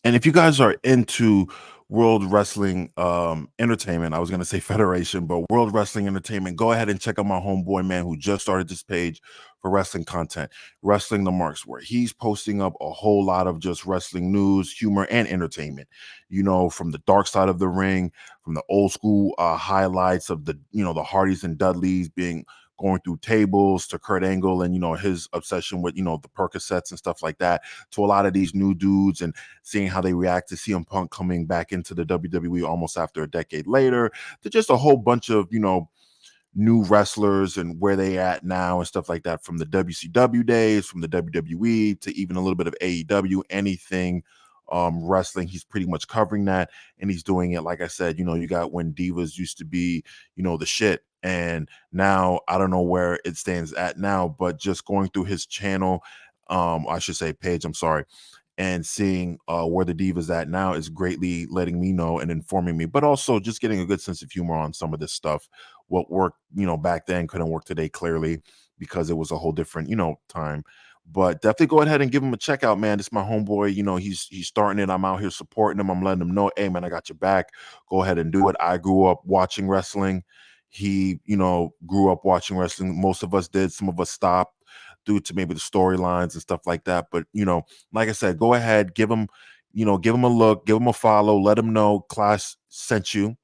And if you guys are into World Wrestling Entertainment, I was gonna say Federation, but World Wrestling Entertainment, go ahead and check out my homeboy man who just started this page for wrestling content, Wrestling the Marks, where he's posting up a whole lot of just wrestling news, humor, and entertainment. From the dark side of the ring, from the old school highlights of the Hardys and Dudleys being going through tables to Kurt Angle and his obsession with the Percocets and stuff like that, to a lot of these new dudes and seeing how they react to CM Punk coming back into the WWE almost after a decade later, to just a whole bunch of, new wrestlers and where they at now and stuff like that, from the WCW days, from the WWE to even a little bit of AEW, anything wrestling. He's pretty much covering that, and he's doing it, like I said, you got when Divas used to be, the shit. And now I don't know where it stands at now, but just going through his channel, I should say page, I'm sorry, and seeing where the Divas at now is greatly letting me know and informing me, but also just getting a good sense of humor on some of this stuff. What worked, back then couldn't work today, clearly, because it was a whole different, time. But definitely go ahead and give him a check out, man. This is my homeboy. He's starting it. I'm out here supporting him. I'm letting him know, hey, man, I got your back. Go ahead and do it. I grew up watching wrestling. He, grew up watching wrestling. Most of us did. Some of us stopped due to maybe the storylines and stuff like that. But like I said, go ahead, give him a look, give him a follow, let him know Class sent you,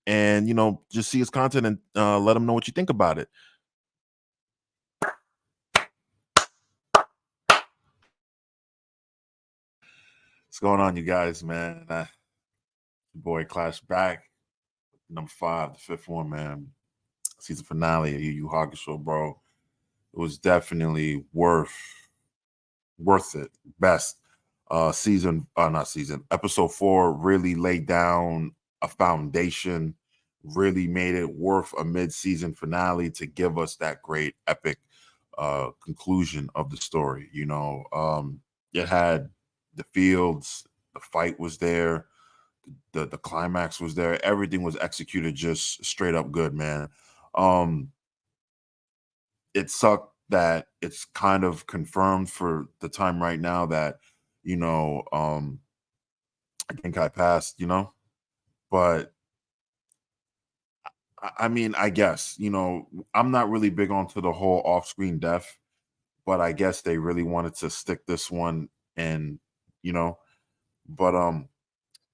and just see his content and let him know what you think about it. What's going on, you guys, man? Boy, Clash back, number 5, the fifth one, man. Season finale of Yu Yu Hakusho, bro. It was definitely worth it. Best season, not season, episode 4 really laid down a foundation, really made it worth a mid-season finale to give us that great epic conclusion of the story. It had the fields, the fight was there, the climax was there, everything was executed just straight up good, man. um it sucked that it's kind of confirmed for the time right now that you know Genkai passed, but I mean, I guess, I'm not really big onto the whole off-screen death, but I guess they really wanted to stick this one in, you know. But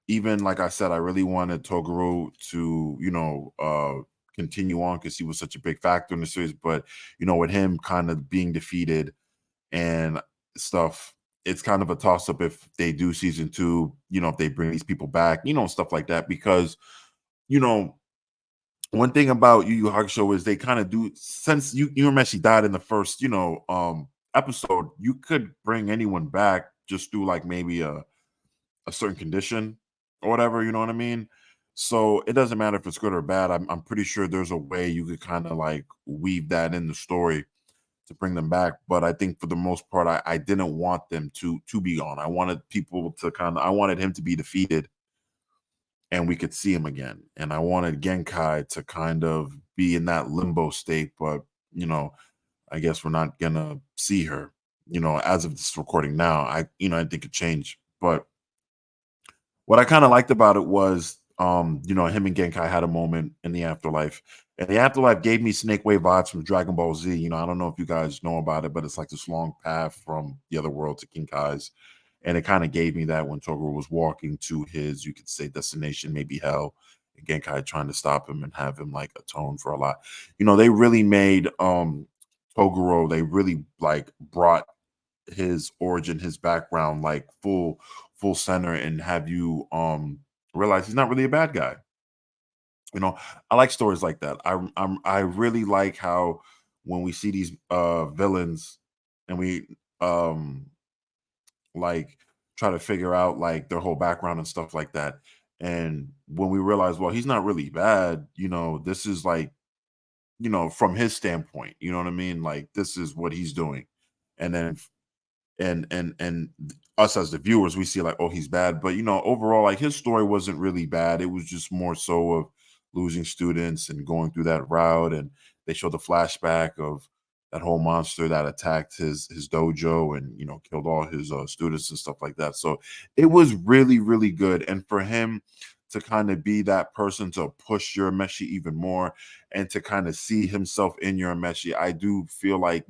even like I said, I really wanted Toguro to, continue on because he was such a big factor in the series. But with him kind of being defeated and stuff, it's kind of a toss up if they do season 2, if they bring these people back, stuff like that. Because, you know, one thing about Yu Yu Hakusho is they kind of do, since Urameshi died in the first, episode, you could bring anyone back just through like maybe a certain condition or whatever, you know what I mean? So it doesn't matter if it's good or bad. I'm pretty sure there's a way you could kind of like weave that in the story to bring them back. But I think for the most part, I didn't want them to be gone. I wanted people to I wanted him to be defeated and we could see him again. And I wanted Genkai to kind of be in that limbo state, but you know, I guess we're not gonna see her. As of this recording now, I think it changed. But what I kind of liked about it was, him and Genkai had a moment in the afterlife. And the afterlife gave me Snake Way vibes from Dragon Ball Z. I don't know if you guys know about it, but it's like this long path from the other world to Kinkai's. And it kind of gave me that when Toguro was walking to his, you could say, destination, maybe hell. And Genkai trying to stop him and have him like atone for a lot. They really made Toguro, they really like brought his origin, his background, like full center, and have you realize he's not really a bad guy. I like stories like that. I really like how when we see these villains and we um like try to figure out like their whole background and stuff like that. And when we realize, well, he's not really bad, this is like, from his standpoint, you know what I mean? Like this is what he's doing. And then us as the viewers, we see like, oh, he's bad. But overall, like his story wasn't really bad. It was just more so of losing students and going through that route. And they show the flashback of that whole monster that attacked his dojo and killed all his students and stuff like that. So it was really really good, and for him to kind of be that person to push Urameshi even more and to kind of see himself in Urameshi, I do feel like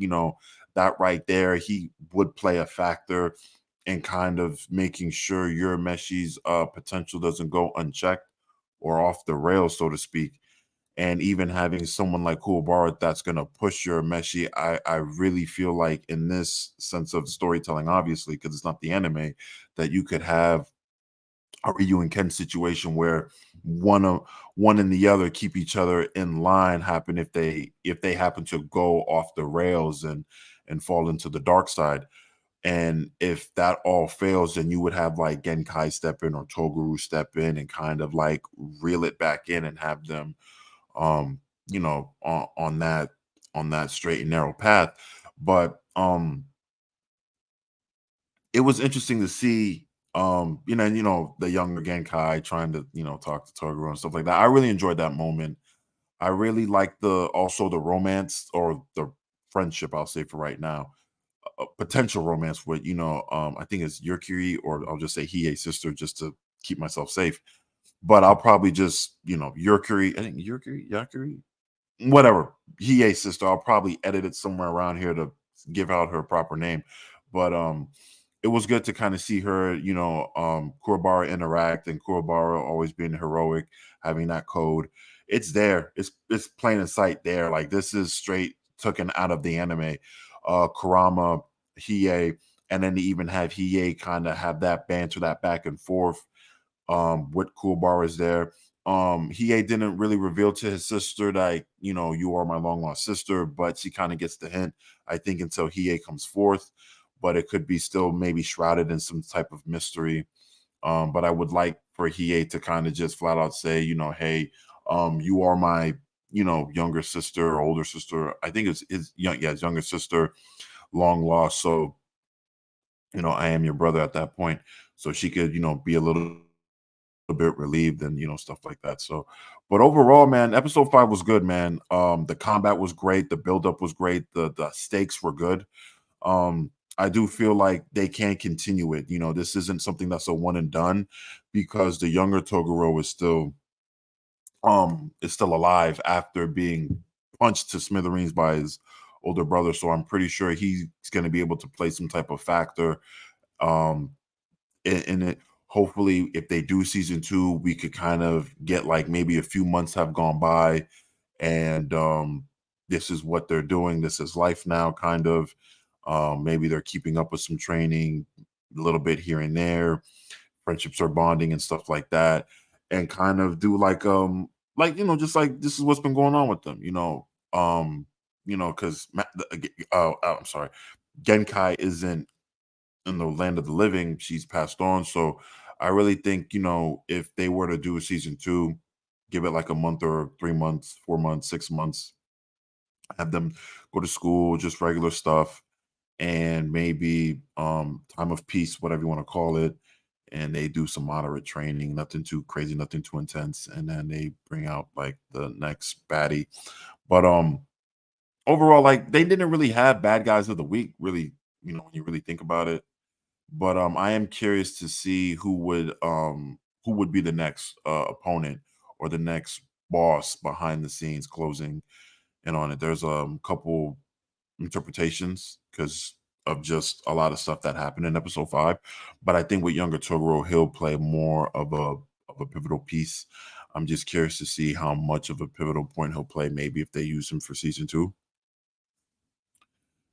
that right there he would play a factor in kind of making sure Urameshi's potential doesn't go unchecked or off the rails, so to speak. And even having someone like Kuwabara that's going to push Urameshi, I really feel like in this sense of storytelling, obviously, because it's not the anime, that you could have a Ryu and Ken situation where one and the other keep each other in line happen if they happen to go off the rails and fall into the dark side. And if that all fails, then you would have like Genkai step in or Toguru step in and kind of like reel it back in and have them um on that straight and narrow path. But it was interesting to see the younger Genkai trying to talk to Toguro and stuff like that. I really enjoyed that moment. I really like the romance or the friendship, I'll say, for right now, potential romance with I think it's Yukiri, or I'll just say Hiei's sister just to keep myself safe. But I'll probably just Yukiri, I think Yukiri, whatever, Hiei's sister. I'll probably edit it somewhere around here to give out her proper name. But it was good to kind of see her, Kuwabara interact, and Kuwabara always being heroic, having that code. It's there. It's plain in sight there. Like this is straight taken out of the anime. Kurama, Hiei, and then to even have Hiei kind of have that banter, that back and forth with Kuwabara is there. Hiei didn't really reveal to his sister that, you are my long lost sister, but she kind of gets the hint, I think, until Hiei comes forth. But it could be still maybe shrouded in some type of mystery. But I would like for Hiei to kind of just flat out say, hey, you are my, younger sister or older sister. I think it's his young, yeah, his younger sister, long lost. So, I am your brother at that point. So she could, be a little bit relieved and stuff like that. So, but overall, man, episode 5 was good, man. The combat was great, the buildup was great, the stakes were good. I do feel like they can continue it. This isn't something that's a one and done, because the younger Toguro is still alive after being punched to smithereens by his older brother. So I'm pretty sure he's going to be able to play some type of factor um in it. Hopefully, if they do season 2, we could kind of get like maybe a few months have gone by, and this is what they're doing. This is life now, kind of. Maybe they're keeping up with some training, a little bit here and there. Friendships are bonding and stuff like that, and kind of do like just like this is what's been going on with them. Because I'm sorry, Genkai isn't in the land of the living. She's passed on. So I really think, if they were to do a season 2, give it like a month or 3 months, 4 months, 6 months, have them go to school, just regular stuff, and maybe time of peace, whatever you want to call it. And they do some moderate training, nothing too crazy, nothing too intense, and then they bring out like the next baddie. But overall, like they didn't really have bad guys of the week, really, when you really think about it. But I am curious to see who would be the next opponent or the next boss behind the scenes closing in on it. There's a couple interpretations because of just a lot of stuff that happened in episode 5. But I think with younger Toguro, he'll play more of a pivotal piece. I'm just curious to see how much of a pivotal point he'll play. Maybe if they use him for season 2.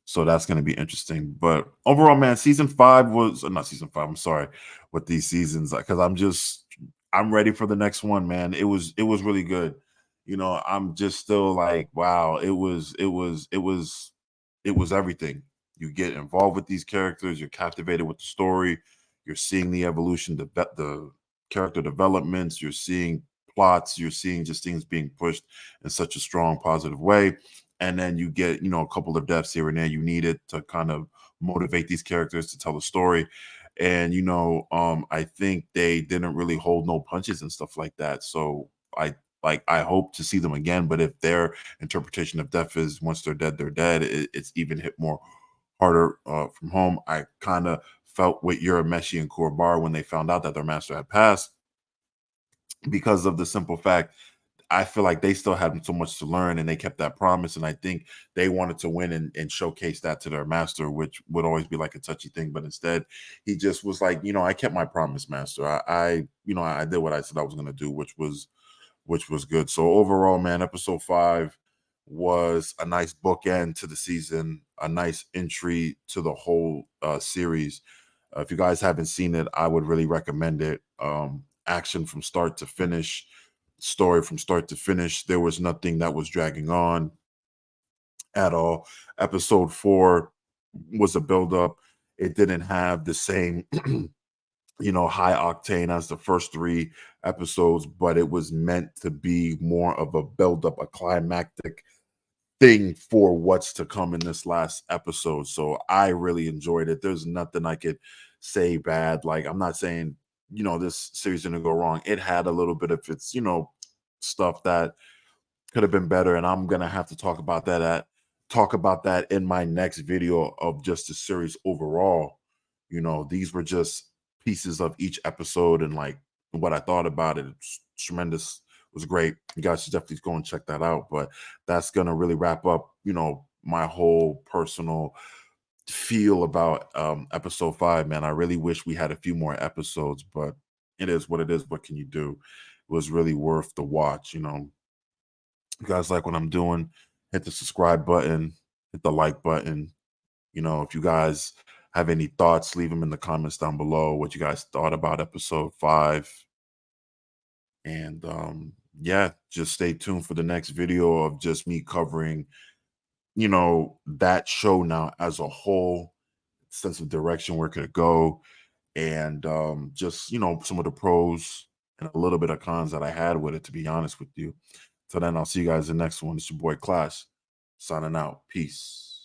So that's going to be interesting. But overall, man, season 5 was not season 5. I'm sorry, with these seasons, because I'm ready for the next one, man. It was really good. I'm just still like, wow. It was everything. You get involved with these characters. You're captivated with the story. You're seeing the evolution, the character developments. You're seeing plots. You're seeing just things being pushed in such a strong, positive way. And then you get a couple of deaths here and there you need it to kind of motivate these characters to tell a story. And I think they didn't really hold no punches and stuff like that. So I like I hope to see them again. But if their interpretation of death is once they're dead, it's even hit more harder from home. I kind of felt with Urameshi and Kurabara when they found out that their master had passed, because of the simple fact I feel like they still had so much to learn and they kept that promise. And I think they wanted to win and showcase that to their master, which would always be like a touchy thing. But instead, he just was like, I kept my promise, master. I did what I said I was going to do, which was good. So overall, man, episode 5 was a nice bookend to the season, a nice entry to the whole series. If you guys haven't seen it, I would really recommend it. Action from start to finish, story from start to finish. There was nothing that was dragging on at all. Episode 4 was a build up. It didn't have the same high octane as the first 3 episodes, but it was meant to be more of a build up, a climactic thing for what's to come in this last episode. So I really enjoyed it. There's nothing I could say bad. Like, I'm not saying, this series didn't go wrong. It had a little bit of its, stuff that could have been better. And I'm gonna have to talk about that in my next video of just the series overall. These were just pieces of each episode and like what I thought about it. It's tremendous. It was great. You guys should definitely go and check that out. But that's gonna really wrap up, my whole personal feel about episode 5, man. I really wish we had a few more episodes, but it is what it is. What can you do? It was really worth the watch. You guys like what I'm doing, hit the subscribe button, hit the like button. If you guys have any thoughts, leave them in the comments down below. What you guys thought about episode 5. And yeah, just stay tuned for the next video of just me covering, that show now as a whole, sense of direction, where could it go, and just, some of the pros and a little bit of cons that I had with it, to be honest with you. So then I'll see you guys in the next one. It's your boy Clash signing out. Peace.